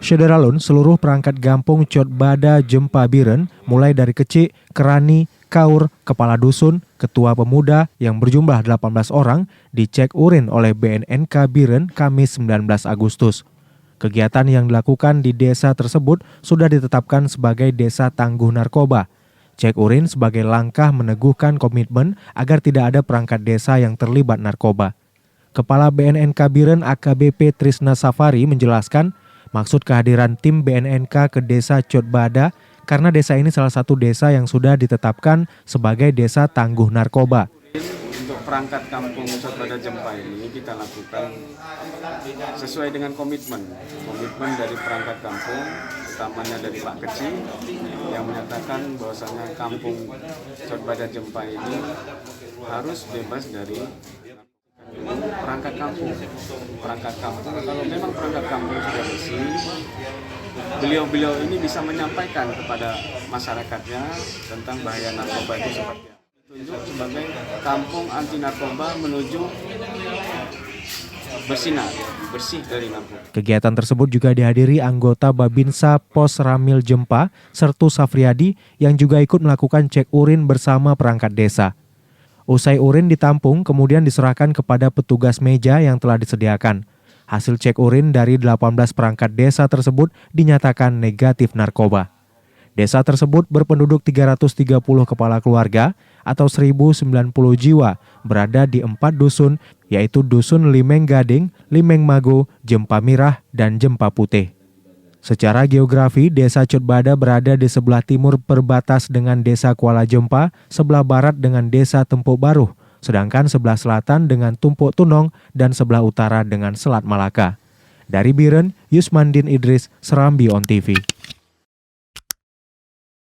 Syederalun, seluruh perangkat gampung Cot Bada Jempa Biren, mulai dari kecik, kerani, kaur, kepala dusun, ketua pemuda yang berjumlah 18 orang dicek urin oleh BNNK Biren Kamis 19 Agustus. Kegiatan yang dilakukan di desa tersebut sudah ditetapkan sebagai desa tangguh narkoba. Cek urin sebagai langkah meneguhkan komitmen agar tidak ada perangkat desa yang terlibat narkoba. Kepala BNNK Biren AKBP Trisna Safari menjelaskan maksud kehadiran tim BNNK ke desa Cot Bada karena desa ini salah satu desa yang sudah ditetapkan sebagai desa tangguh narkoba. Untuk perangkat kampung Cot Bada Jempa ini kita lakukan sesuai dengan komitmen dari perangkat kampung, utamanya dari Pak Kecil yang menyatakan bahwasanya kampung Cot Bada Jempa ini harus bebas dari perangkat kampung. Kalau memang perangkat kampung sudah bersih, beliau ini bisa menyampaikan kepada masyarakatnya tentang bahaya narkoba itu seperti apa. Tunjuk sebagai kampung anti narkoba menuju bersinar, bersih dari narkoba. Kegiatan tersebut juga dihadiri anggota Babinsa Pos Ramil Jempa, Sertu Safriadi, yang juga ikut melakukan cek urin bersama perangkat desa. Usai urin ditampung, kemudian diserahkan kepada petugas meja yang telah disediakan. Hasil cek urin dari 18 perangkat desa tersebut dinyatakan negatif narkoba. Desa tersebut berpenduduk 330 kepala keluarga atau 1.090 jiwa, berada di 4 dusun, yaitu Dusun Limeng Gading, Limeng Mago, Jempa Mirah, dan Jempa Putih. Secara geografi, desa Cot Bada berada di sebelah timur perbatas dengan desa Kuala Jempa, sebelah barat dengan desa Tempuk Baruh, sedangkan sebelah selatan dengan Tumpuk Tunong dan sebelah utara dengan Selat Malaka. Dari Biren, Yusmandin Idris, Serambi On TV.